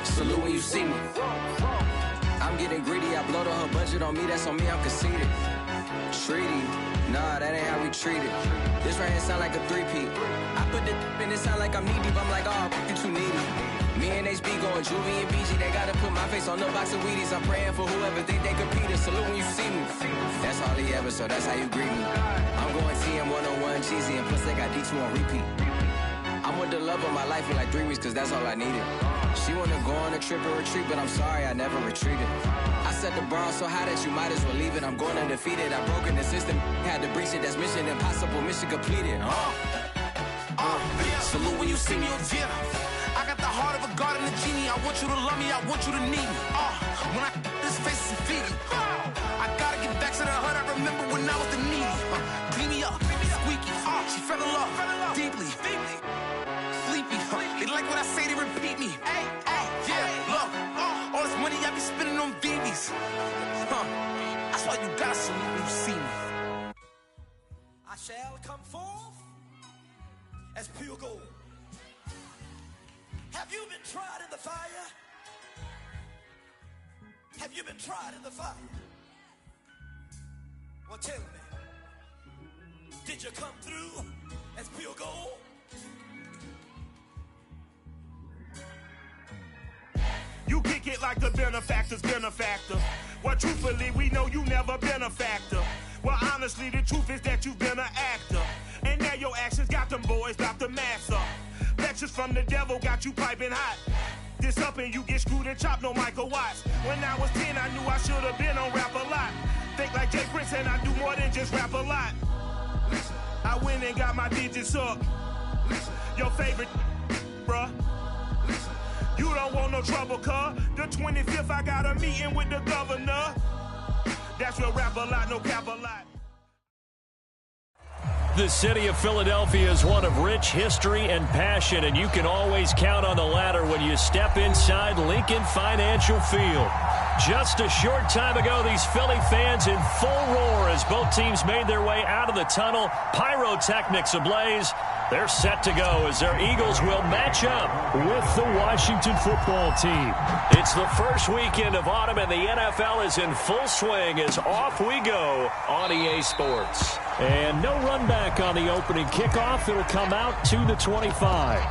Salute when you see me. I'm getting greedy, I blowed up her budget on me, that's on me, I'm conceited. Treaty, nah, that ain't how we treat it. This right here sound like a three-peat. I put the in it sound like I'm knee-deep, I'm like, oh, you too needy. Me and HB going Juvie and BG, they gotta put my face on the box of Wheaties. I'm praying for whoever think they competed. Salute when you see me. That's all he ever, so that's how you greet me. I'm going TM 101 cheesy, and plus they got D2 on repeat. I'm with the love of my life for like 3 weeks, cause that's all I needed. She wanna go on a trip or retreat, but I'm sorry, I never retreated. I set the bar so high that you might as well leave it. I'm going undefeated, I've broken the system. Had to breach it, that's mission impossible, mission completed. Salute when you see me, I got the heart of a god and a genie. I want you to love me, I want you to need me. When I this face is feedy. I gotta get back to the hood, I remember when I was the needy. Clean me up, squeaky. She fell in love, deeply. Sleepy, they like what I say, they repeat me. Yeah, look, all this money I be spending on BBs. That's why you gotta salute when you see me. I shall come forth as pure gold. Have you been tried in the fire? Have you been tried in the fire? Well, tell me, did you come through as pure gold? You kick it like the benefactor's benefactor. Well, truthfully, we know you never been a factor. Well, honestly, the truth is that you've been an actor. And now your actions got them boys about to mass up. Lectures from the devil got you piping hot. This up and you get screwed and chopped, no Michael Watts. When I was 10, I knew I should have been on rap a lot. Think like Jay Prince and I do more than just rap a lot. I went and got my digits up. Your favorite, bruh. You don't want no trouble, cuz. The 25th, I got a meeting with the governor. That's real rap a lot, no cap a lot. The city of Philadelphia is one of rich history and passion, and you can always count on the latter when you step inside Lincoln Financial Field. Just a short time ago, these Philly fans in full roar as both teams made their way out of the tunnel. Pyrotechnics ablaze. They're set to go as their Eagles will match up with the Washington football team. It's the first weekend of autumn, and the NFL is in full swing as off we go on EA Sports. And no run back on the opening kickoff. It'll come out to the 25.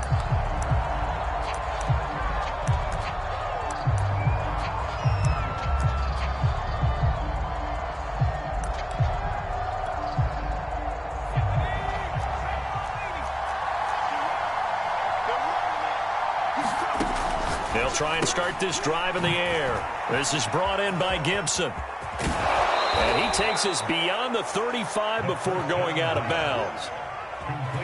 They'll try and start this drive in the air. This is brought in by Gibson. And he takes us beyond the 35 before going out of bounds.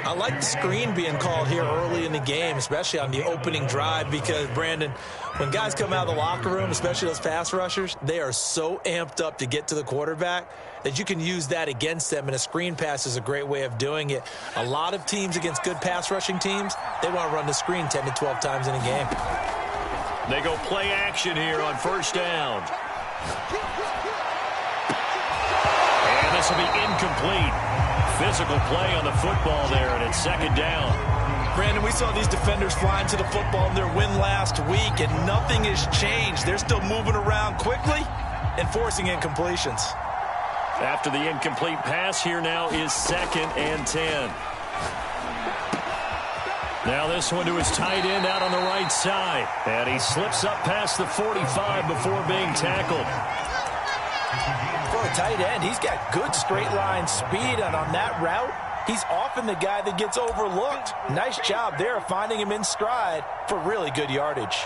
I like the screen being called here early in the game, especially on the opening drive, because, Brandon, when guys come out of the locker room, especially those pass rushers, they are so amped up to get to the quarterback that you can use that against them, and a screen pass is a great way of doing it. A lot of teams against good pass rushing teams, they want to run the screen 10 to 12 times in a game. They go play action here on first down. And this will be incomplete. Physical play on the football there, and it's second down. Brandon, we saw these defenders flying to the football in their win last week, and nothing has changed. They're still moving around quickly and forcing incompletions. After the incomplete pass, here now is 2nd and 10. Now this one to his tight end out on the right side. And he slips up past the 45 before being tackled. For a tight end, he's got good straight line speed, and on that route, he's often the guy that gets overlooked. Nice job there of finding him in stride for really good yardage.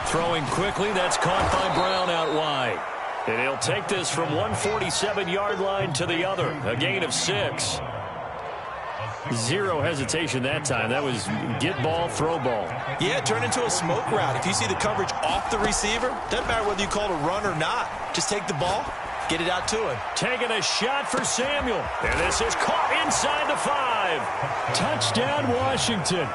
Throwing quickly, that's caught by Brown out wide. And he'll take this from 147-yard line to the other. A gain of 6. Zero hesitation that time. That was get ball, throw ball. Yeah, turn into a smoke route. If you see the coverage off the receiver, doesn't matter whether you call it a run or not. Just take the ball, get it out to him. Taking a shot for Samuel. And this is caught inside the 5. Touchdown, Washington.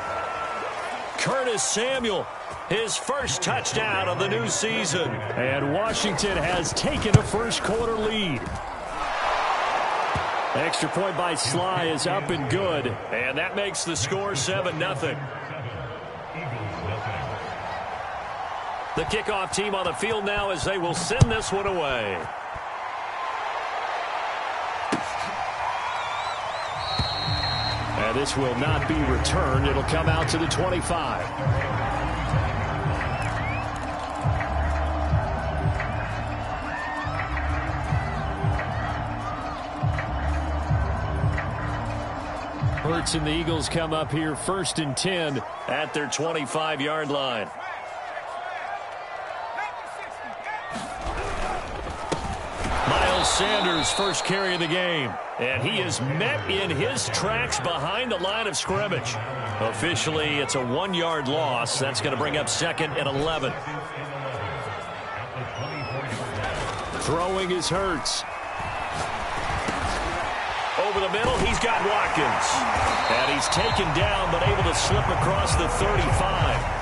Curtis Samuel, his first touchdown of the new season. And Washington has taken a first quarter lead. Extra point by Sly is up and good. And that makes the score 7-0. The kickoff team on the field now as they will send this one away. And this will not be returned. It'll come out to the 25. Hurts and the Eagles come up here 1st and 10 at their 25-yard line. Sanders' first carry of the game, and he is met in his tracks behind the line of scrimmage. Officially, it's a 1-yard loss. That's going to bring up 2nd and 11. Throwing is Hurts. Over the middle, he's got Watkins. And he's taken down, but able to slip across the 35.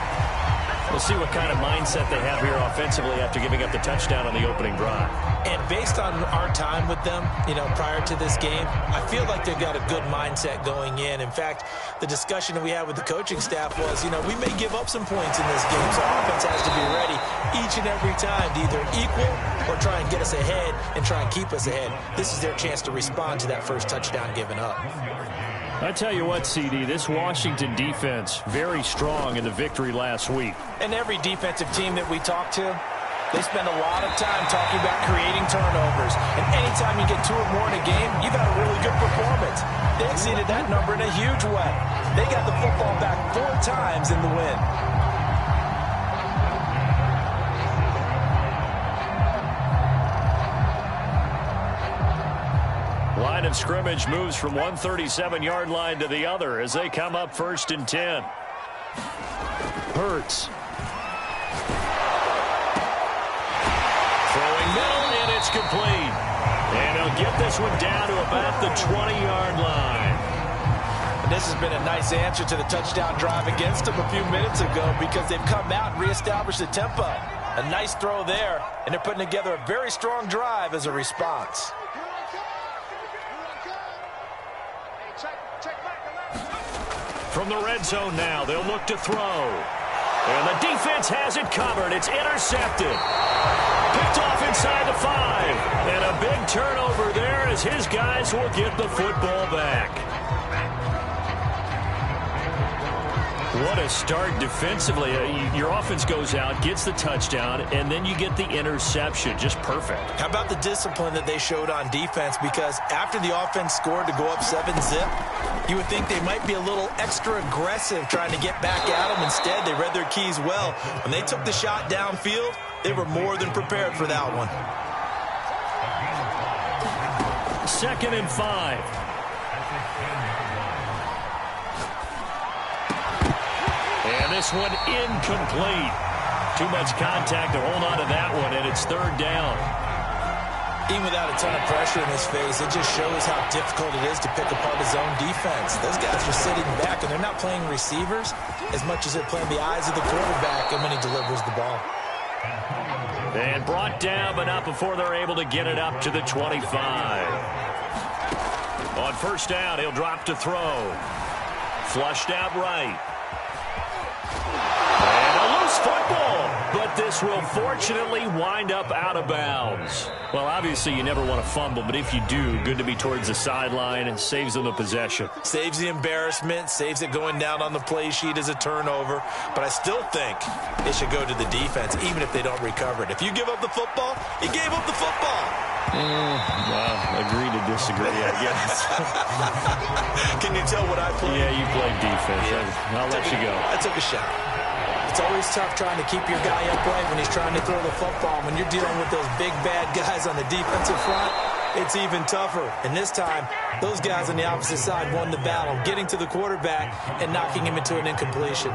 We'll see what kind of mindset they have here offensively after giving up the touchdown on the opening drive. And based on our time with them, prior to this game, I feel like they've got a good mindset going in. In fact, the discussion that we had with the coaching staff was, we may give up some points in this game, so our offense has to be ready each and every time to either equal or try and get us ahead and try and keep us ahead. This is their chance to respond to that first touchdown given up. I tell you what, CD, this Washington defense, very strong in the victory last week. And every defensive team that we talk to, they spend a lot of time talking about creating turnovers. And anytime you get 2 or more in a game, you've had a really good performance. They exceeded that number in a huge way. They got the football back 4 times in the win. Line of scrimmage moves from one 37-yard line to the other as they come up 1st and 10. Hurts. Throwing middle, and it's complete. And he'll get this one down to about the 20-yard line. And this has been a nice answer to the touchdown drive against them a few minutes ago because they've come out and reestablished the tempo. A nice throw there, and they're putting together a very strong drive as a response. From the red zone now, they'll look to throw. And the defense has it covered. It's intercepted. Picked off inside the 5. And a big turnover there as his guys will get the football back. What a start defensively. Your offense goes out, gets the touchdown, and then you get the interception. Just perfect. How about the discipline that they showed on defense? Because after the offense scored to go up 7-zip, you would think they might be a little extra aggressive trying to get back at them. Instead, they read their keys well. When they took the shot downfield, they were more than prepared for that one. 2nd and 5. And this one incomplete. Too much contact to hold on to that one, and it's 3rd down. Even without a ton of pressure in his face, it just shows how difficult it is to pick apart his own defense. Those guys are sitting back, and they're not playing receivers as much as they're playing the eyes of the quarterback and when he delivers the ball. And brought down, but not before they're able to get it up to the 25. On 1st down, he'll drop to throw. Flushed out right. And a loose football, but this will fortunately wind up out of bounds. Well, obviously you never want to fumble, but if you do, good to be towards the sideline and saves them the possession. Saves the embarrassment, saves it going down on the play sheet as a turnover, but I still think it should go to the defense, even if they don't recover it. If you give up the football, you gave up the football. Agree to disagree, I guess. Can you tell what I played? Yeah, you played defense. Yeah. I'll let you go. I took a shot. It's always tough trying to keep your guy upright when he's trying to throw the football. When you're dealing with those big, bad guys on the defensive front, it's even tougher. And this time, those guys on the opposite side won the battle, getting to the quarterback and knocking him into an incompletion.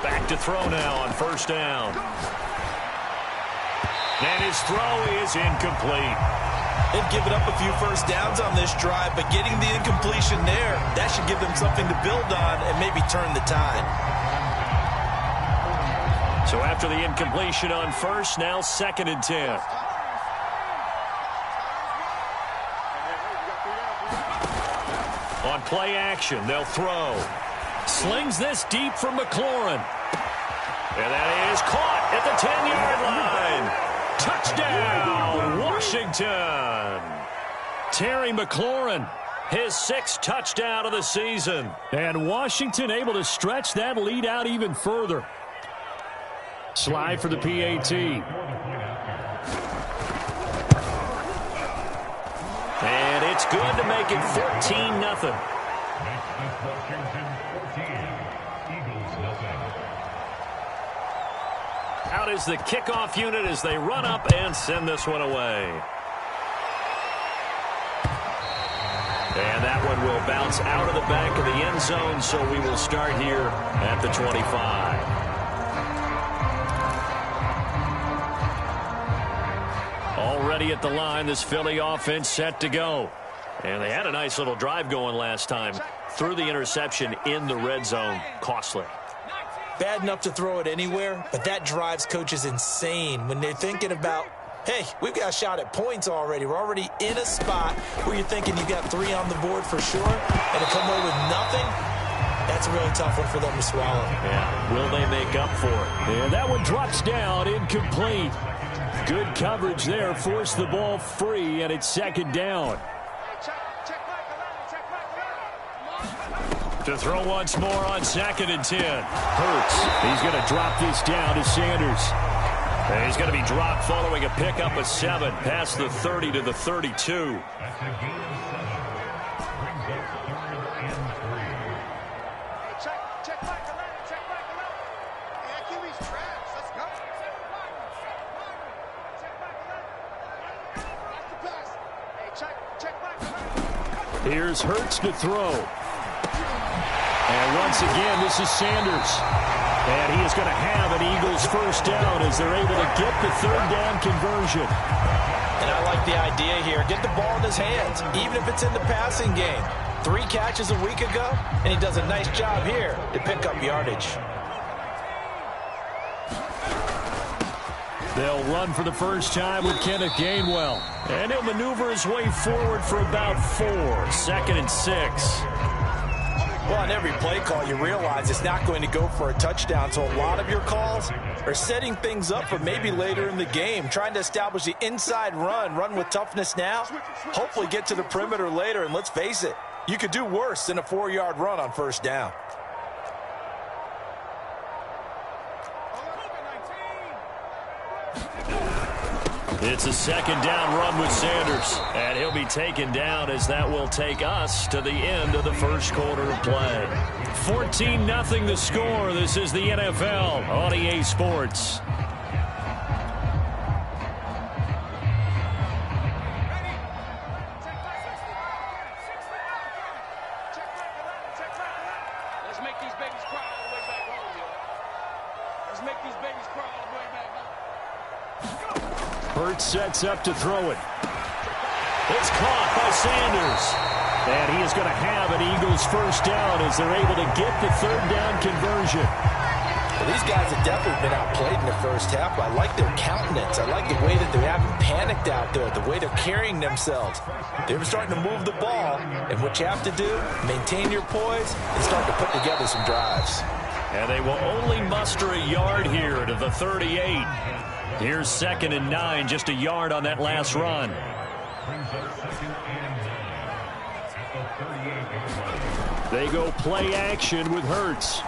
Back to throw now on 1st down. And his throw is incomplete. They've given up a few first downs on this drive, but getting the incompletion there, that should give them something to build on and maybe turn the tide. So after the incompletion on first, now 2nd and 10. On play action, they'll throw. Slings this deep for McLaurin. And that is caught at the 10-yard line. Touchdown, Washington. Terry McLaurin, his 6th touchdown of the season. And Washington able to stretch that lead out even further. Slide for the PAT. And it's good to make it 14-0. Out is the kickoff unit as they run up and send this one away. And that one will bounce out of the back of the end zone, so we will start here at the 25. Already at the line, this Philly offense set to go. And they had a nice little drive going last time. Threw the interception in the red zone. Costly. Bad enough to throw it anywhere, but that drives coaches insane when they're thinking about, hey, we've got a shot at points already. We're already in a spot where you're thinking you've got 3 on the board for sure, and to come away with nothing, that's a really tough one for them to swallow. Yeah, will they make up for it? And that one drops down, incomplete. Good coverage there, forced the ball free, and it's 2nd down. To throw once more on 2nd and 10. Hurts. He's going to drop this down to Sanders. And he's going to be dropped following a pickup of 7 past the 30 to the 32. Here's Hurts to throw. And once again, this is Sanders. And he is going to have an Eagles first down as they're able to get the 3rd down conversion. And I like the idea here. Get the ball in his hands, even if it's in the passing game. 3 catches a week ago, and he does a nice job here to pick up yardage. They'll run for the first time with Kenneth Gainwell. And he'll maneuver his way forward for about 4. 2nd and 6. Well, on every play call, you realize it's not going to go for a touchdown, so a lot of your calls are setting things up for maybe later in the game, trying to establish the inside run with toughness now, hopefully get to the perimeter later, and let's face it, you could do worse than a 4-yard run on first down. It's a 2nd down run with Sanders, and he'll be taken down as that will take us to the end of the first quarter of play. 14-0 the score. This is the NFL on EA Sports. Let's make these babies cry all the way back home, yo. Let's make these babies cry all the way back home. Hurts sets up to throw it. It's caught by Sanders. And he is going to have an Eagles first down as they're able to get the 3rd down conversion. Well, these guys have definitely been outplayed in the first half, but I like their countenance. I like the way that they haven't panicked out there, the way they're carrying themselves. They're starting to move the ball, and what you have to do, maintain your poise and start to put together some drives. And they will only muster a yard here to the 38. Here's 2nd and 9, just a yard on that last run. They go play action with Hurts.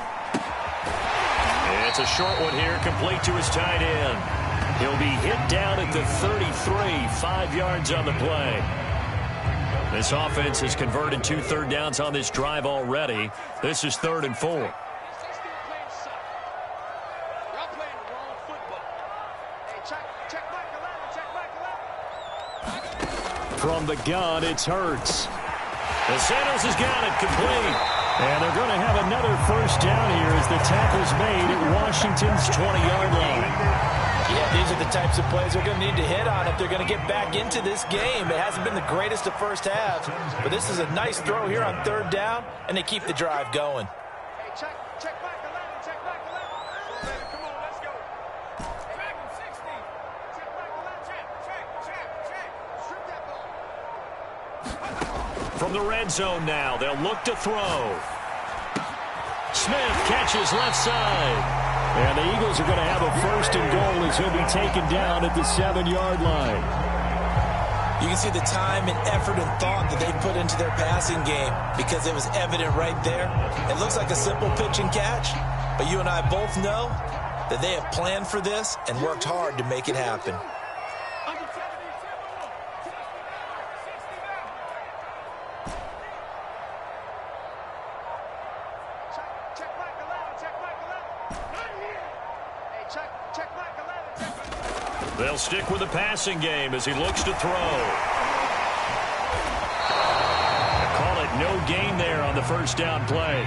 It's a short one here, complete to his tight end. He'll be hit down at the 33, 5 yards on the play. This offense has converted 2 third downs on this drive already. This is 3rd and 4. From the gun, it's Hurts. And Sanders has got it complete. And they're going to have another first down here as the tackle's made at Washington's 20-yard line. Yeah, these are the types of plays they're going to need to hit on if they're going to get back into this game. It hasn't been the greatest of first halves, but this is a nice throw here on 3rd down, and they keep the drive going. Hey, check back 11, check back 11. Come on, let's go. from the red zone now. They'll look to throw. Smith catches left side. And the Eagles are going to have a 1st and goal as he'll be taken down at the 7-yard line. You can see the time and effort and thought that they put into their passing game because it was evident right there. It looks like a simple pitch and catch, but you and I both know that they have planned for this and worked hard to make it happen. They'll stick with the passing game as he looks to throw. Call it no gain there on the 1st down play.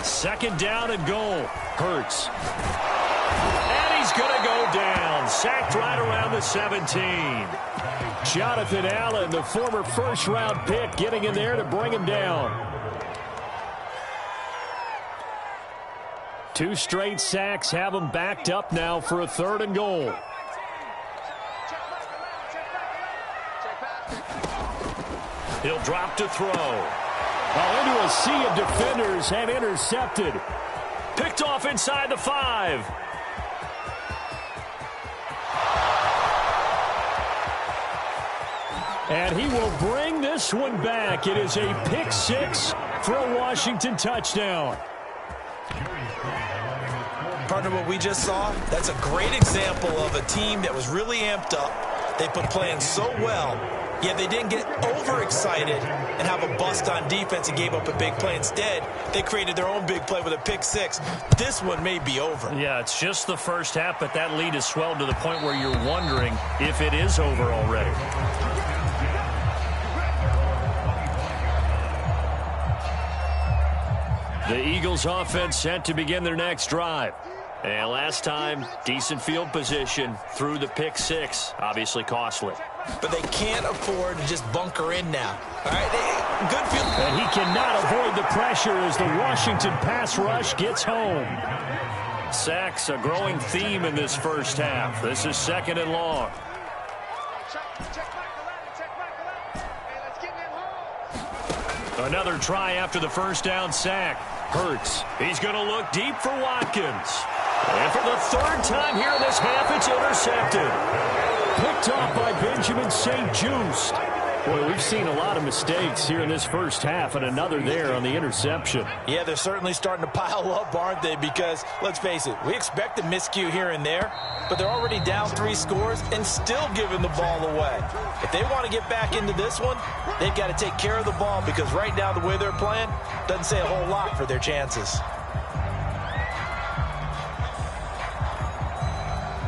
Second down and goal. Hurts. And he's going to go down. Sacked right around the 17. Jonathan Allen, the former 1st-round pick, getting in there to bring him down. 2 straight sacks have him backed up now for a 3rd and goal. He'll drop to throw. Into a sea of defenders and intercepted. Picked off inside the 5. And he will bring this one back. It is a pick 6 for a Washington touchdown. Partner, what we just saw, that's a great example of a team that was really amped up. They put playing so well, yet they didn't get overexcited and have a bust on defense and gave up a big play. Instead, they created their own big play with a pick 6. This one may be over. Yeah, it's just the first half, but that lead has swelled to the point where you're wondering if it is over already. The Eagles offense set to begin their next drive. And last time, decent field position through the pick 6, obviously costly. But they can't afford to just bunker in now. All right, good field. And he cannot avoid the pressure as the Washington pass rush gets home. Sacks, a growing theme in this first half. This is 2nd and long. Another try after the 1st down sack. Hurts. He's going to look deep for Watkins. And for the 3rd time here in this half, it's intercepted. Picked off by Benjamin St. Just. Boy, we've seen a lot of mistakes here in this first half, and another there on the interception. Yeah, they're certainly starting to pile up, aren't they? Because, let's face it, we expect a miscue here and there, but they're already down 3 scores and still giving the ball away. If they want to get back into this one, they've got to take care of the ball because right now the way they're playing doesn't say a whole lot for their chances.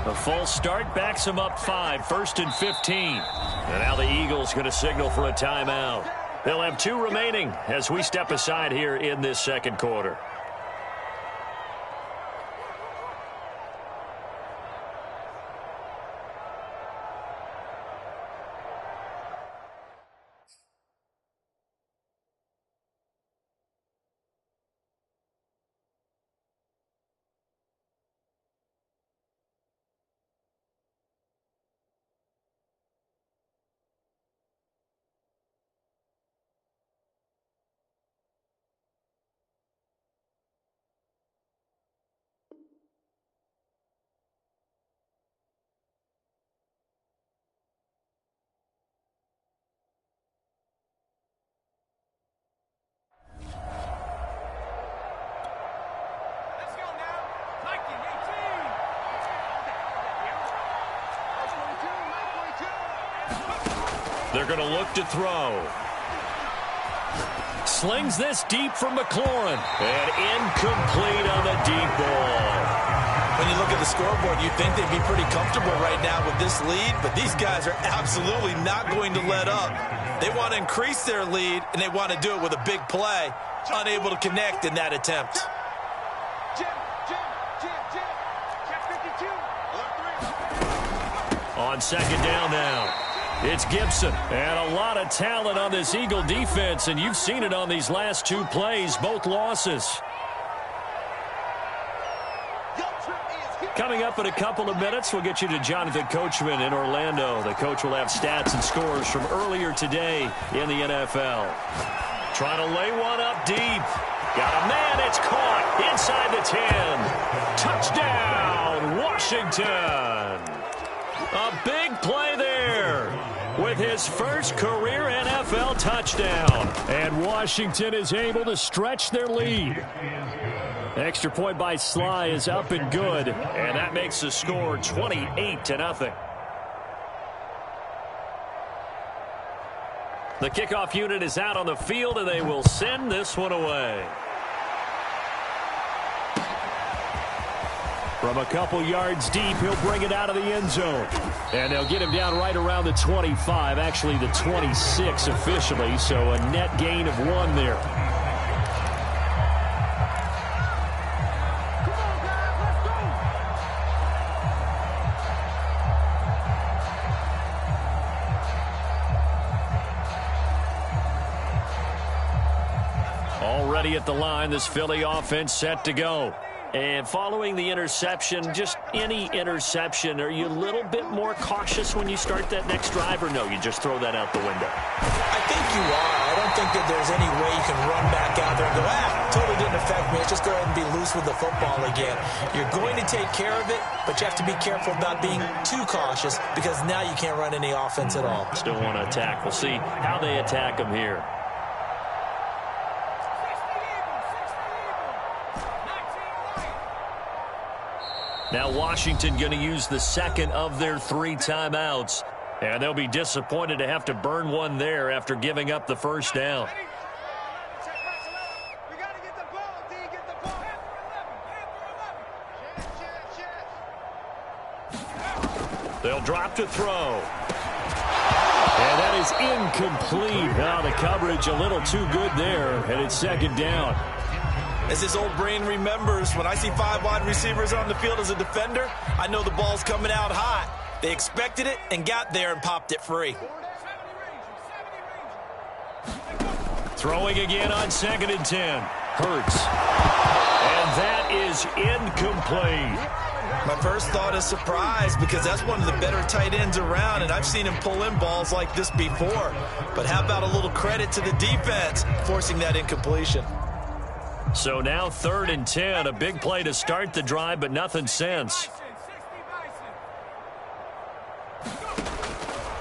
A false start backs him up 5, 1st and 15. And now the Eagles going to signal for a timeout. They'll have 2 remaining as we step aside here in this 2nd quarter. They're going to look to throw. Slings this deep from McLaurin. And incomplete on the deep ball. When you look at the scoreboard, you'd think they'd be pretty comfortable right now with this lead, but these guys are absolutely not going to let up. They want to increase their lead, and they want to do it with a big play. Unable to connect in that attempt. On second down now, it's Gibson. And a lot of talent on this Eagle defense, and you've seen it on these last two plays, both losses. Coming up in a couple of minutes, we'll get you to Jonathan Coachman in Orlando. The coach will have stats and scores from earlier today in the NFL. Trying to lay one up deep. Got a man, it's caught inside the 10. Touchdown, Washington. A big play there with his first career NFL touchdown. And Washington is able to stretch their lead. Extra point by Sly is up and good, and that makes the score 28-0. The kickoff unit is out on the field, and they will send this one away. From a couple yards deep, he'll bring it out of the end zone. And they'll get him down right around the 25, actually the 26 officially, so a net gain of 1 there. Already at the line, this Philly offense set to go. And following the interception, just any interception, are you a little bit more cautious when you start that next drive, or no, you just throw that out the window? I think you are. I don't think that there's any way you can run back out there and go, totally didn't affect me. Let's just go ahead and be loose with the football again. You're going to take care of it, but you have to be careful about being too cautious because now you can't run any offense at all. Still want to attack. We'll see how they attack them here. Now Washington going to use the second of their 3 timeouts. And they'll be disappointed to have to burn one there after giving up the first down. They'll drop to throw. And that is incomplete. Now the coverage a little too good there, and it's second down. As his old brain remembers, when I see 5 wide receivers on the field as a defender, I know the ball's coming out hot. They expected it and got there and popped it free. Throwing again on 2nd and 10. Hurts. And that is incomplete. My first thought is surprise because that's one of the better tight ends around, and I've seen him pull in balls like this before. But how about a little credit to the defense forcing that incompletion? So now 3rd and 10, a big play to start the drive, but nothing since.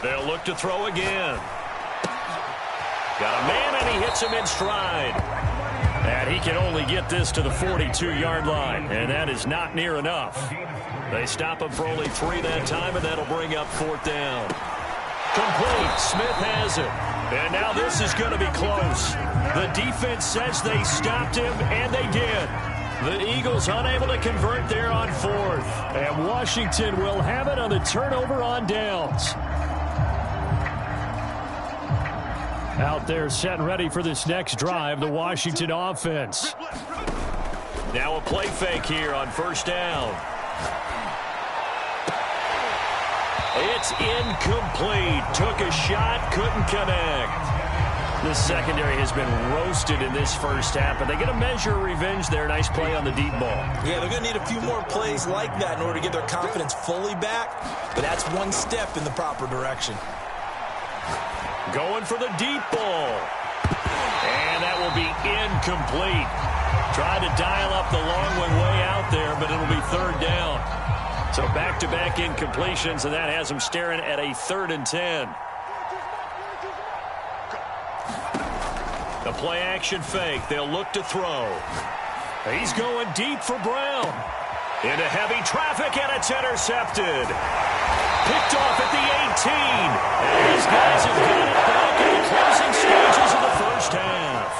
They'll look to throw again. Got a man, and he hits him in stride. And he can only get this to the 42-yard line, and that is not near enough. They stop him for only 3 that time, and that'll bring up 4th down. Complete. Smith has it. And now this is going to be close. The defense says they stopped him, and they did. The Eagles unable to convert there on 4th. And Washington will have it on the turnover on downs. Out there set and ready for this next drive, the Washington offense. Now a play fake here on 1st down. It's incomplete. Took a shot, couldn't connect. The secondary has been roasted in this first half, but they get a measure of revenge there. Nice play on the deep ball. Yeah, they're going to need a few more plays like that in order to get their confidence fully back, but that's one step in the proper direction. Going for the deep ball. And that will be incomplete. Tried to dial up the long one way out there, but it'll be 3rd down. So back-to-back incompletions, and that has them staring at a 3rd and 10. The play-action fake. They'll look to throw. He's going deep for Brown. Into heavy traffic, and it's intercepted. Picked off at the 18. And these guys have got it back in the closing stages of the first half.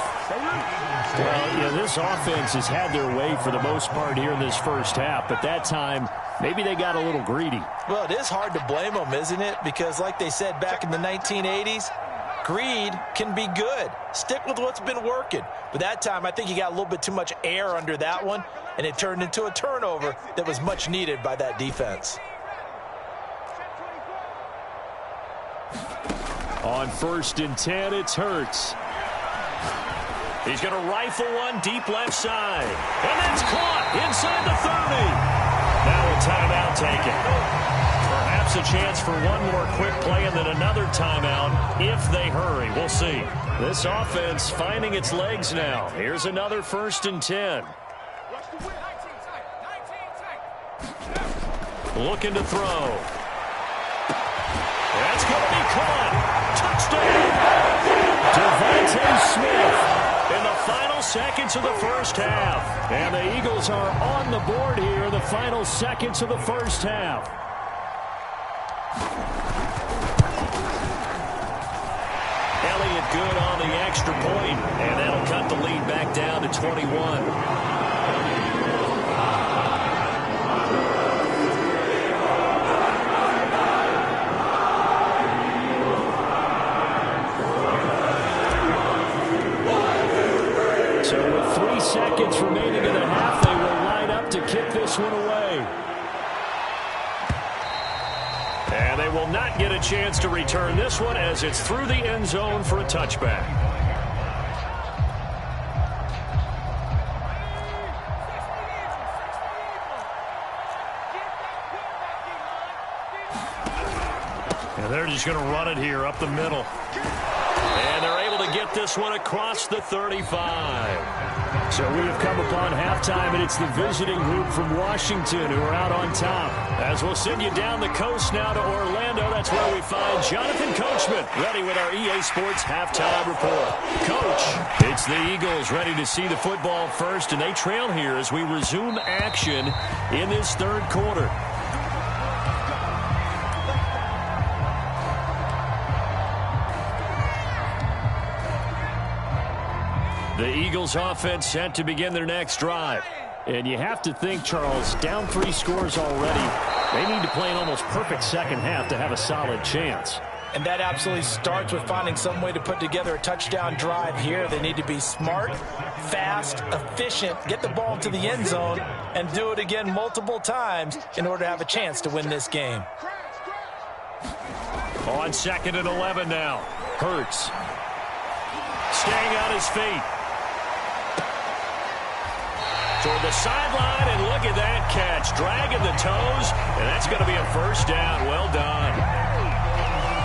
Well, yeah, this offense has had their way for the most part here in this first half, but that time, maybe they got a little greedy. Well, it is hard to blame them, isn't it? Because like they said back in the 1980s, greed can be good. Stick with what's been working. But that time, I think you got a little bit too much air under that one, and it turned into a turnover that was much needed by that defense. On 1st and 10, it's Hurts. He's going to rifle one deep left side. And that's caught inside the 30. Now a timeout taken. Perhaps a chance for one more quick play and then another timeout if they hurry. We'll see. This offense finding its legs now. Here's another 1st and 10. Looking to throw. That's going to be caught. Touchdown. DeVonta Smith in the final seconds of the first half. And the Eagles are on the board here in the final seconds of the first half. Elliott good on the extra point, and that'll cut the lead back down to 21. Seconds remaining in the half, they will line up to kick this one away. And they will not get a chance to return this one as it's through the end zone for a touchback. And they're just going to run it here up the middle. And they're able to get this one across the 35. So we have come upon halftime, and it's the visiting group from Washington who are out on top. As we'll send you down the coast now to Orlando, that's where we find Jonathan Coachman, ready with our EA Sports halftime report. Coach, it's the Eagles ready to see the football first, and they trail here as we resume action in this third quarter. The Eagles offense set to begin their next drive. And you have to think, Charles, down 3 scores already. They need to play an almost perfect second half to have a solid chance. And that absolutely starts with finding some way to put together a touchdown drive here. They need to be smart, fast, efficient, get the ball to the end zone, and do it again multiple times in order to have a chance to win this game. On 2nd and 11 now. Hurts. Staying on his feet. Toward the sideline, and look at that catch. Dragging the toes, and that's going to be a first down. Well done.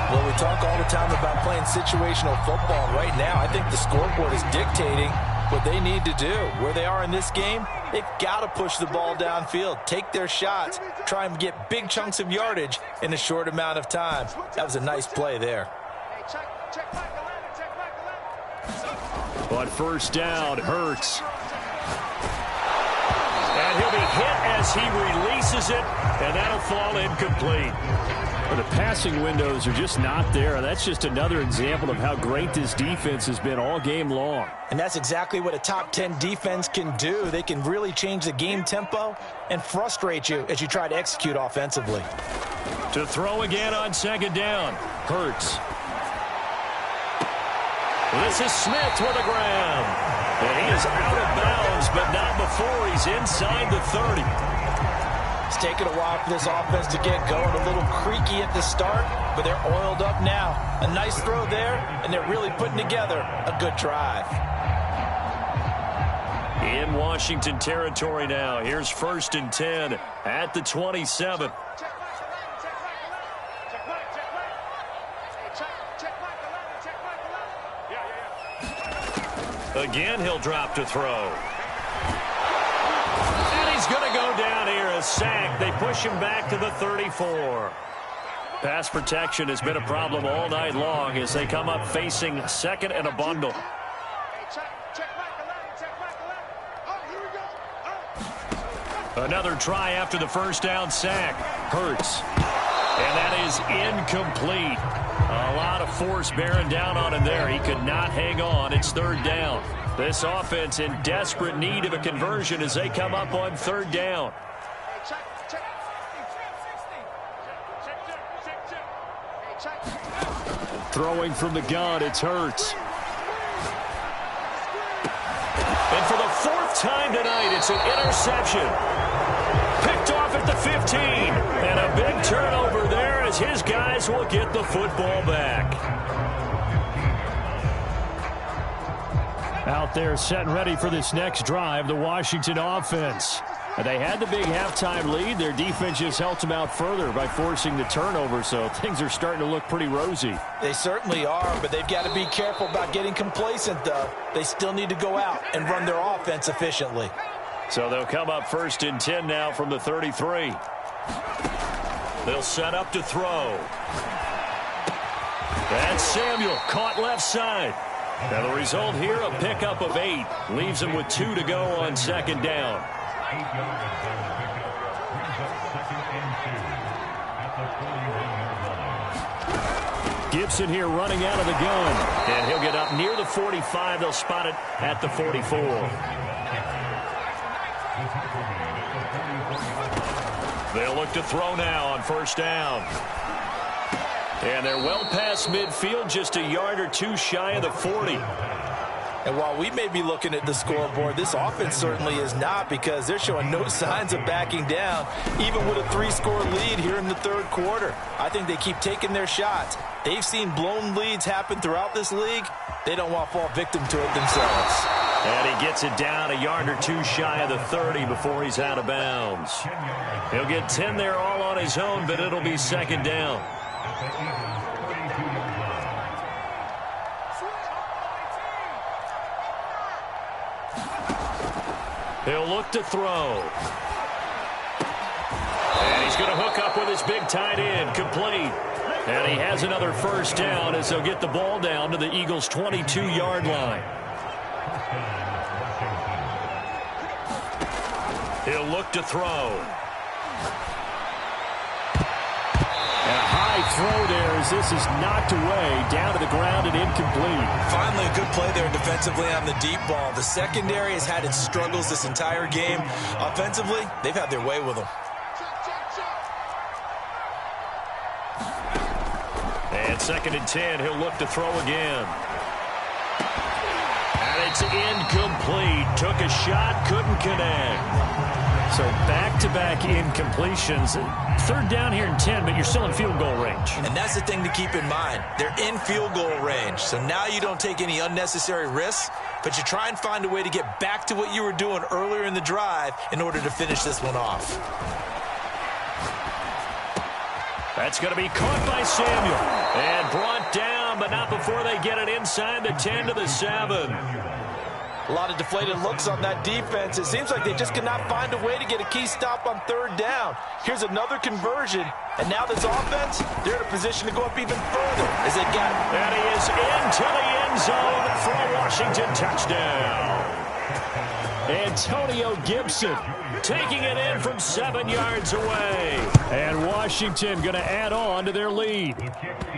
Well, we talk all the time about playing situational football. Right now, I think the scoreboard is dictating what they need to do. Where they are in this game, they've got to push the ball downfield, take their shots, try and get big chunks of yardage in a short amount of time. That was a nice play there. On first down, Hurts. And he'll be hit as he releases it, and that'll fall incomplete. Well, the passing windows are just not there. That's just another example of how great this defense has been all game long. And that's exactly what a top 10 defense can do. They can really change the game tempo and frustrate you as you try to execute offensively. To throw again on 2nd down, Hurts. This is Smith for the ground. And he is out of bounds, but not before he's inside the 30. It's taken a while for this offense to get going. A little creaky at the start, but they're oiled up now. A nice throw there, and they're really putting together a good drive. In Washington territory now. Here's 1st and 10 at the 27. Again, he'll drop to throw. And he's going to go down here, a sack. They push him back to the 34. Pass protection has been a problem all night long as they come up facing 2nd and a bundle. Another try after the first down sack. Hurts. And that is incomplete. A lot of force bearing down on him there. He could not hang on. It's 3rd down. This offense in desperate need of a conversion as they come up on 3rd down. Throwing from the gun, it's Hurts. And for the 4th time tonight, it's an interception. Picked off at the 15. And a big turnover there as his guys will get the football back. Out there set and ready for this next drive, the Washington offense. They had the big halftime lead. Their defense just helped them out further by forcing the turnover, so things are starting to look pretty rosy. They certainly are, but they've got to be careful about getting complacent, though. They still need to go out and run their offense efficiently. So they'll come up 1st and 10 now from the 33. They'll set up to throw. That's Samuel, caught left side. Now the result here, a pickup of 8. Leaves them with 2 to go on 2nd down. Gibson here running out of the gun. And he'll get up near the 45. They'll spot it at the 44. They'll look to throw now on 1st down. And they're well past midfield, just a yard or 2 shy of the 40. And while we may be looking at the scoreboard, this offense certainly is not, because they're showing no signs of backing down, even with a 3-score lead here in the 3rd quarter. I think they keep taking their shots. They've seen blown leads happen throughout this league. They don't want to fall victim to it themselves. And he gets it down a yard or 2 shy of the 30 before he's out of bounds. He'll get 10 there all on his own, but it'll be 2nd down. He'll look to throw. And he's going to hook up with his big tight end, complete. And he has another 1st down as they'll get the ball down to the Eagles' 22-yard line. He'll look to throw. And a high throw there as this is knocked away, down to the ground and incomplete. Finally, a good play there defensively on the deep ball. The secondary has had its struggles this entire game. Offensively, they've had their way with them. And 2nd and 10, he'll look to throw again. And it's incomplete. Took a shot, couldn't connect. So back-to-back incompletions. 3rd down here and 10, but you're still in field goal range. And that's the thing to keep in mind. They're in field goal range. So now you don't take any unnecessary risks, but you try and find a way to get back to what you were doing earlier in the drive in order to finish this one off. That's going to be caught by Samuel. And brought down, but not before they get it inside the 10 to the 7. A lot of deflated looks on that defense. It seems like they just cannot find a way to get a key stop on 3rd down. Here's another conversion, and now this offense, they're in a position to go up even further as they got it. And he is into the end zone for a Washington touchdown. Antonio Gibson taking it in from 7 yards away. And Washington going to add on to their lead.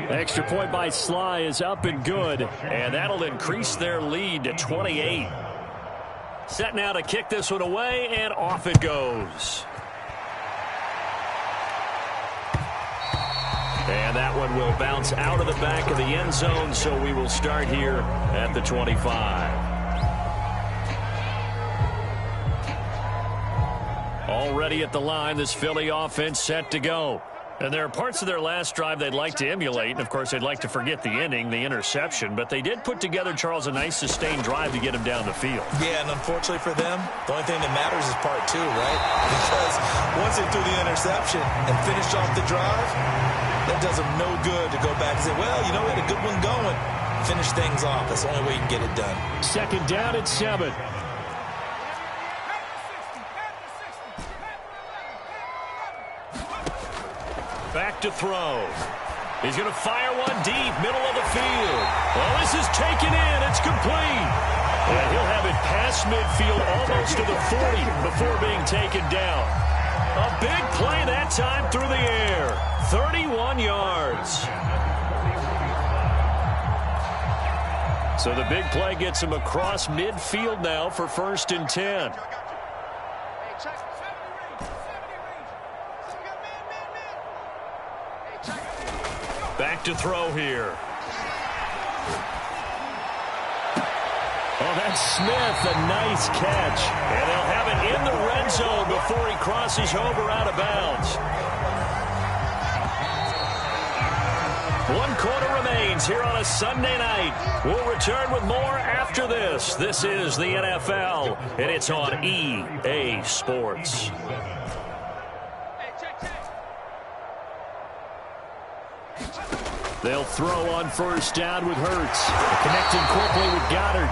Extra point by Sly is up and good, and that'll increase their lead to 28. Set now to kick this one away, and off it goes. And that one will bounce out of the back of the end zone, so we will start here at the 25. Already at the line, this Philly offense set to go. And there are parts of their last drive they'd like to emulate. And, of course, they'd like to forget the inning, the interception. But they did put together, Charles, a nice sustained drive to get him down the field. Yeah, and unfortunately for them, the only thing that matters is part 2, right? Because once they threw the interception and finished off the drive, that does them no good to go back and say, well, you know, we had a good one going. Finish things off. That's the only way you can get it done. 2nd down at 7. Back to throw. He's going to fire one deep, middle of the field. Well, this is taken in. It's complete. And he'll have it past midfield almost to the 40 before being taken down. A big play that time through the air. 31 yards. So the big play gets him across midfield now for 1st and 10. Back to throw here. Oh, that's Smith, a nice catch. And they'll have it in the red zone before he crosses over out of bounds. 1 quarter remains here on a Sunday night. We'll return with more after this. This is the NFL, and it's on EA Sports. They'll throw on first down with Hurts. Connecting quickly with Goddard.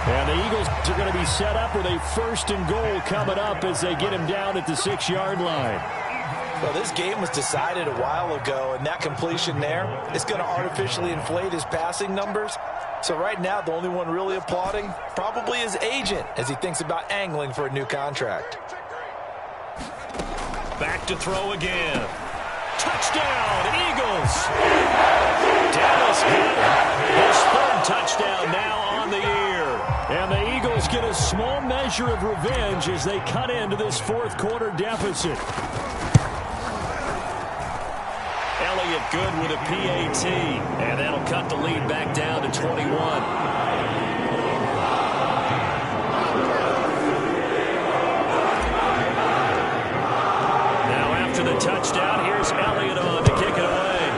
And the Eagles are going to be set up with a 1st and goal coming up as they get him down at the 6-yard line. Well, this game was decided a while ago, and that completion there is going to artificially inflate his passing numbers. So right now, the only one really applauding probably his agent as he thinks about angling for a new contract. Back to throw again. Touchdown, Eagles! Dallas Goedert, his 3rd touchdown now on the year. And the Eagles get a small measure of revenge as they cut into this 4th quarter deficit. Elliott good with a PAT, and that'll cut the lead back down to 21. Now after the touchdown, here's Elliott on to kick it away.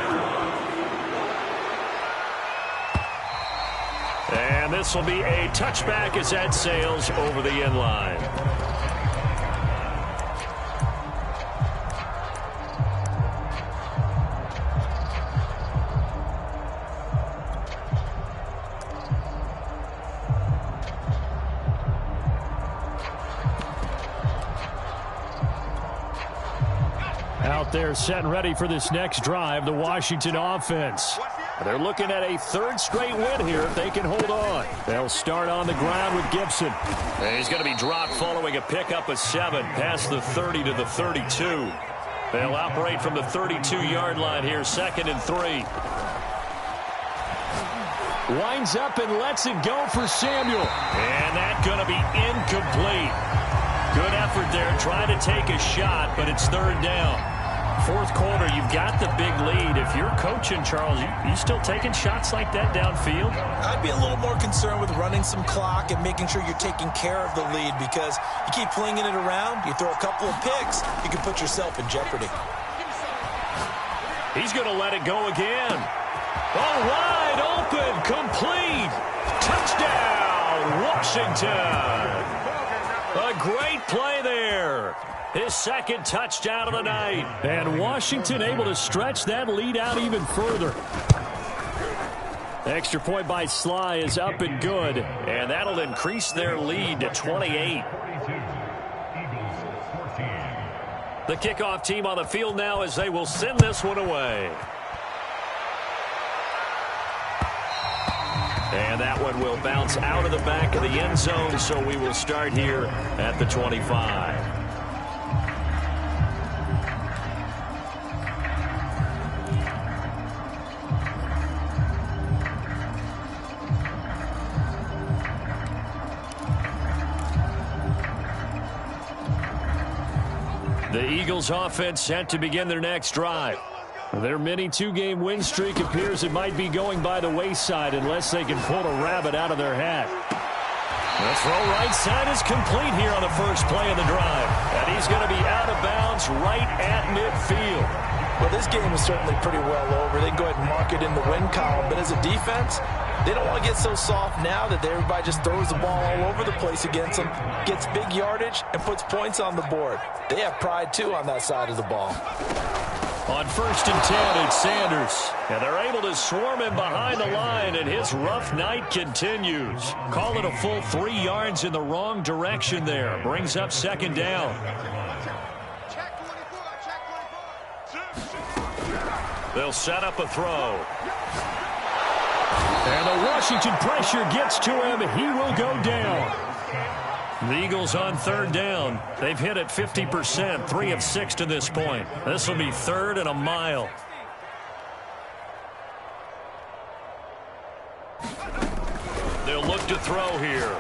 And this will be a touchback as that sails over the end line. Out there set and ready for this next drive, the Washington offense. They're looking at a 3rd straight win here if they can hold on. They'll start on the ground with Gibson. And he's going to be dropped following a pickup of 7 past the 30 to the 32. They'll operate from the 32-yard line here, 2nd and 3. Winds up and lets it go for Samuel. And that's going to be incomplete. Good effort there, trying to take a shot, but it's 3rd down. 4th quarter, you've got the big lead. If you're coaching, Charles, you still taking shots like that downfield? I'd be a little more concerned with running some clock and making sure you're taking care of the lead, because you keep flinging it around, you throw a couple of picks, you can put yourself in jeopardy. He's going to let it go again. Oh, wide open, complete. Touchdown, Washington. A great play there. His 2nd touchdown of the night. And Washington able to stretch that lead out even further. Extra point by Sly is up and good. And that'll increase their lead to 28. The kickoff team on the field now as they will send this one away. And that one will bounce out of the back of the end zone, so we will start here at the 25. The Eagles offense set to begin their next drive. Their mini 2-game win streak appears it might be going by the wayside unless they can pull a rabbit out of their hat. The throw right side is complete here on the first play of the drive. And he's going to be out of bounds right at midfield. Well, this game is certainly pretty well over. They can go ahead and mark it in the win column. But as a defense, they don't want to get so soft now that everybody just throws the ball all over the place against them, gets big yardage, and puts points on the board. They have pride, too, on that side of the ball. On 1st and 10, it's Sanders. And they're able to swarm him behind the line, and his rough night continues. Call it a full 3 yards in the wrong direction there. Brings up 2nd down. They'll set up a throw. And the Washington pressure gets to him. He will go down. The Eagles on 3rd down. They've hit it 50%, 3 of 6 to this point. This will be 3rd and a mile. They'll look to throw here.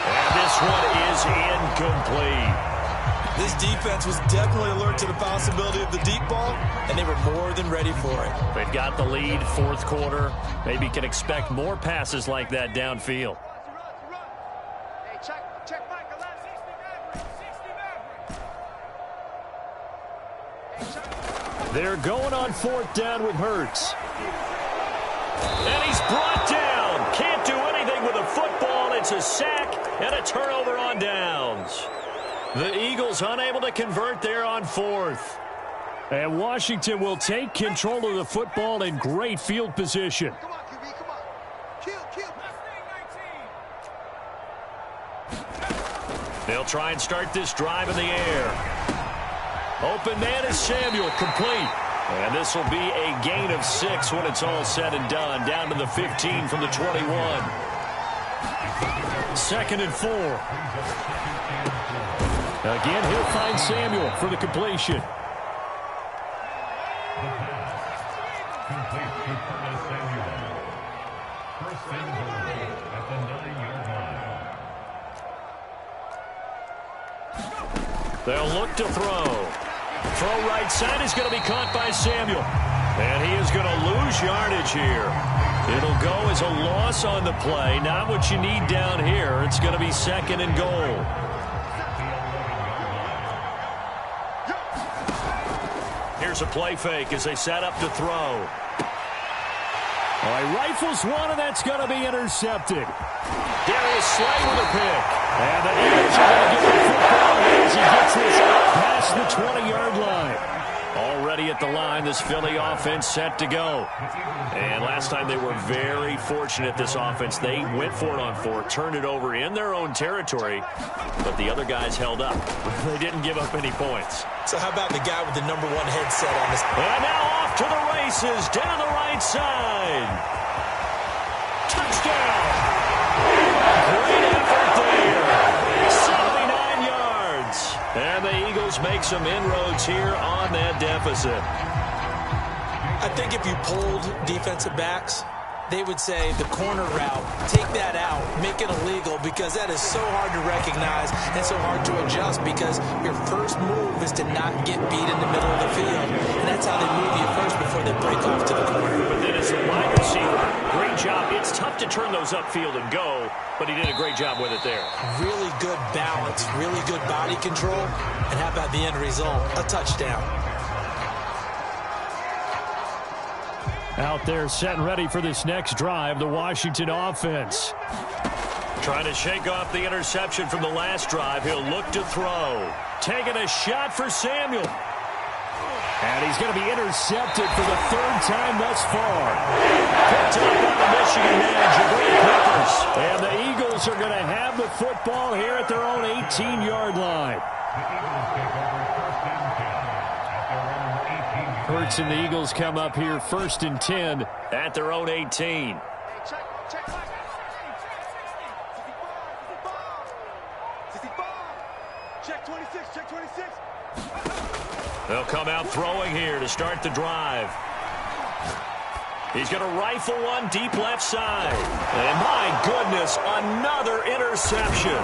And this one is incomplete. This defense was definitely alert to the possibility of the deep ball, and they were more than ready for it. They've got the lead, 4th quarter. Maybe can expect more passes like that downfield. They're going on 4th down with Hurts. And he's brought down. Can't do anything with a football. It's a sack and a turnover on downs. The Eagles unable to convert there on 4th. And Washington will take control of the football in great field position. Come on, QB, come on. Kill. They'll try and start this drive in the air. Open man is Samuel, complete. And this will be a gain of 6 when it's all said and done. Down to the 15 from the 21. 2nd and 4. Again, he'll find Samuel for the completion. They'll look to throw. Throw right side is going to be caught by Samuel. And he is going to lose yardage here. It'll go as a loss on the play. Not what you need down here. It's going to be 2nd and goal. Here's a play fake as they set up to throw. All right, rifles one, and that's going to be intercepted. Darius Slay with a pick. And the Eagles are going to get the football as he gets this past the 20-yard line. Already at the line, this Philly offense set to go. And last time they were very fortunate, this offense. They went for it on 4, turned it over in their own territory, but the other guys held up. They didn't give up any points. So how about the guy with the #1 headset on his... And now off to the races, down the right side. Touchdown! Great effort there. 79 yards. And the Eagles make some inroads here on that deficit. I think if you polled defensive backs, they would say the corner route, take that out, make it illegal, because that is so hard to recognize and so hard to adjust, because your first move is to not get beat in the middle of the field. And that's how they move you first before they break off to the corner. But then as a wide receiver, great job. It's tough to turn those upfield and go, but he did a great job with it there. Really good balance, really good body control, and how about the end result? A touchdown. Out there set and ready for this next drive, the Washington offense. Trying to shake off the interception from the last drive. He'll look to throw. Taking a shot for Samuel. And he's going to be intercepted for the 3rd time thus far. Picked up by the Michigan man, Jabril Peppers. And the Eagles are going to have the football here at their own 18-yard line. Hurts and the Eagles come up here 1st and 10 at their own 18. Check 26, check 26. They'll come out throwing here to start the drive. He's going to rifle one deep left side. And my goodness, another interception.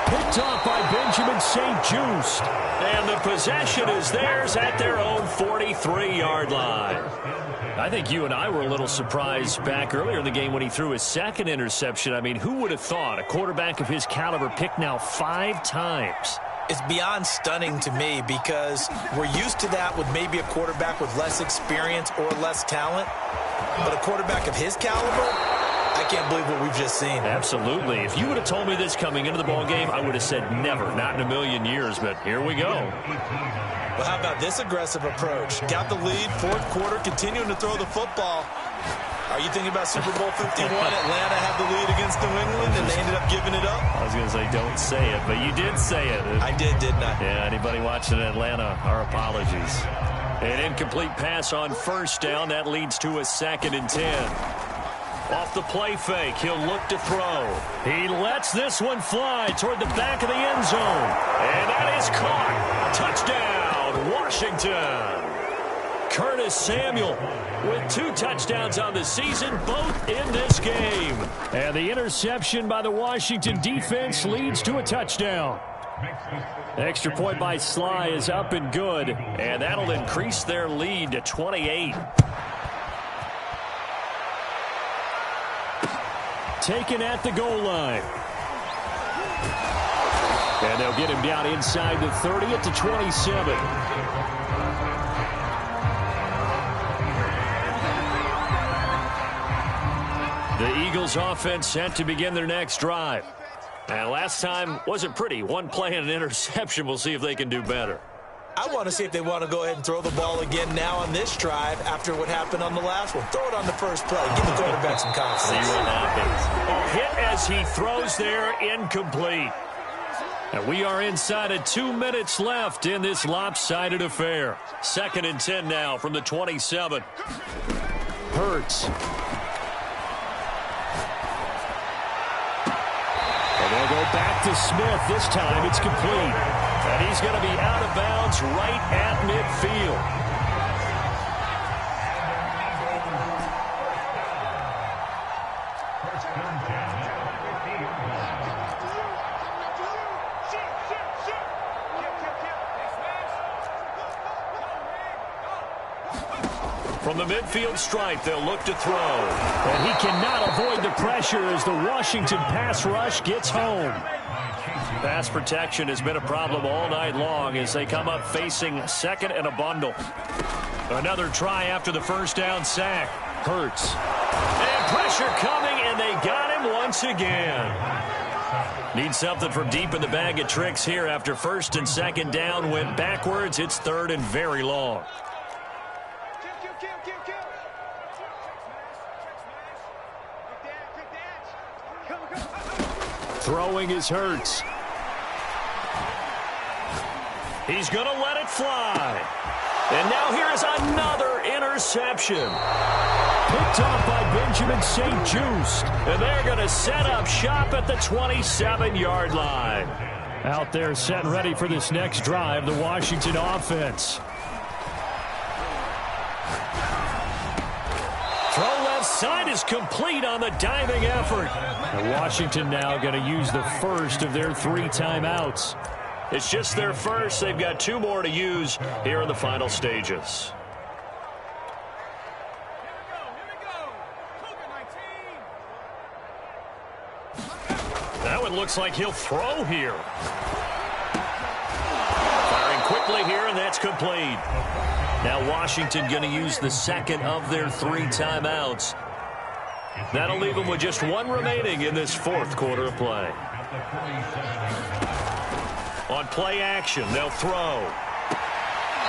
Picked off by Benjamin St-Juste. And the possession is theirs at their own 43-yard line. I think you and I were a little surprised back earlier in the game when he threw his 2nd interception. I mean, who would have thought a quarterback of his caliber picked now 5 times? It's beyond stunning to me, because we're used to that with maybe a quarterback with less experience or less talent. But a quarterback of his caliber, I can't believe what we've just seen. Absolutely. If you would have told me this coming into the ball game, I would have said never, not in a million years, but here we go. Well, how about this aggressive approach? Got the lead, 4th quarter, continuing to throw the football. Are you thinking about Super Bowl 51? Atlanta had the lead against New England, and they ended up giving it up? I was going to say, don't say it, but you did say it. I did, didn't I? Yeah, anybody watching Atlanta, our apologies. An incomplete pass on 1st down. That leads to a 2nd and 10. Off the play fake, he'll look to throw. He lets this one fly toward the back of the end zone. And that is caught. Touchdown, Washington. Curtis Samuel with 2 touchdowns on the season, both in this game. And the interception by the Washington defense leads to a touchdown. Extra point by Sly is up and good, and that'll increase their lead to 28. Taken at the goal line. And they'll get him down inside the 30 at the 27. The Eagles offense set to begin their next drive. And last time wasn't pretty. One play and an interception. We'll see if they can do better. I want to see if they want to go ahead and throw the ball again now on this drive after what happened on the last one. Throw it on the first play. Give the quarterback some confidence. See what happens. Hit as he throws there, incomplete. And we are inside of 2 minutes left in this lopsided affair. 2nd and 10 now from the 27. Hurts. And they'll go back to Smith. This time it's complete. And he's going to be out of bounds right at midfield. From the midfield stripe, they'll look to throw. And he cannot avoid the pressure as the Washington pass rush gets home. Pass protection has been a problem all night long as they come up facing second and a bundle. Another try after the first down sack. Hurts. And pressure coming, and they got him once again. Need something from deep in the bag of tricks here after first and second down went backwards. It's 3rd and very long. Throwing is Hurts. He's going to let it fly. And now here is another interception. Picked off by Benjamin St. Juste. And they're going to set up shop at the 27-yard line. Out there set and ready for this next drive, the Washington offense. Throw left side is complete on the diving effort. And Washington now going to use the first of their 3 timeouts. It's just their first. They've got 2 more to use here in the final stages. That one looks like he'll throw here. Firing quickly here, and that's complete. Now Washington going to use the second of their 3 timeouts. That'll leave them with just 1 remaining in this 4th quarter of play. On play action, they'll throw.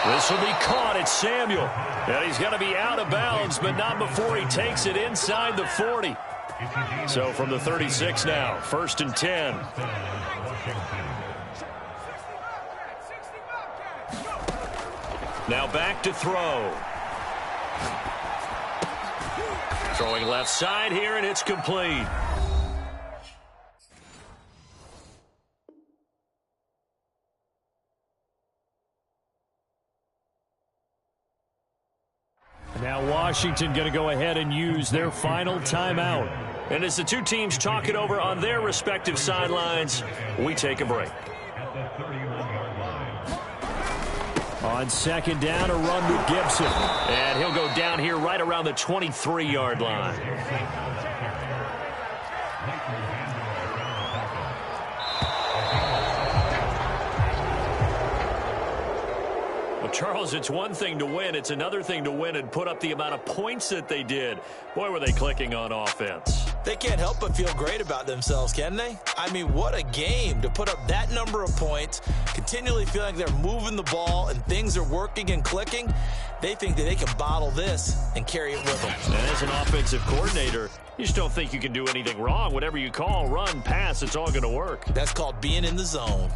This will be caught. It's Samuel. And he's going to be out of bounds, but not before he takes it inside the 40. So from the 36 now, 1st and 10. Now back to throw. Throwing left side here, and it's complete. Now Washington going to go ahead and use their final timeout. And as the 2 teams talk it over on their respective sidelines, we take a break. On 2nd down, a run with Gibson. And he'll go down here right around the 23-yard line. Well, Charles, it's one thing to win. It's another thing to win and put up the amount of points that they did. Boy, were they clicking on offense. They can't help but feel great about themselves, can they? I mean, what a game to put up that number of points, continually feeling like they're moving the ball and things are working and clicking. They think that they can bottle this and carry it with them. And as an offensive coordinator, you just don't think you can do anything wrong. Whatever you call, run, pass, it's all going to work. That's called being in the zone.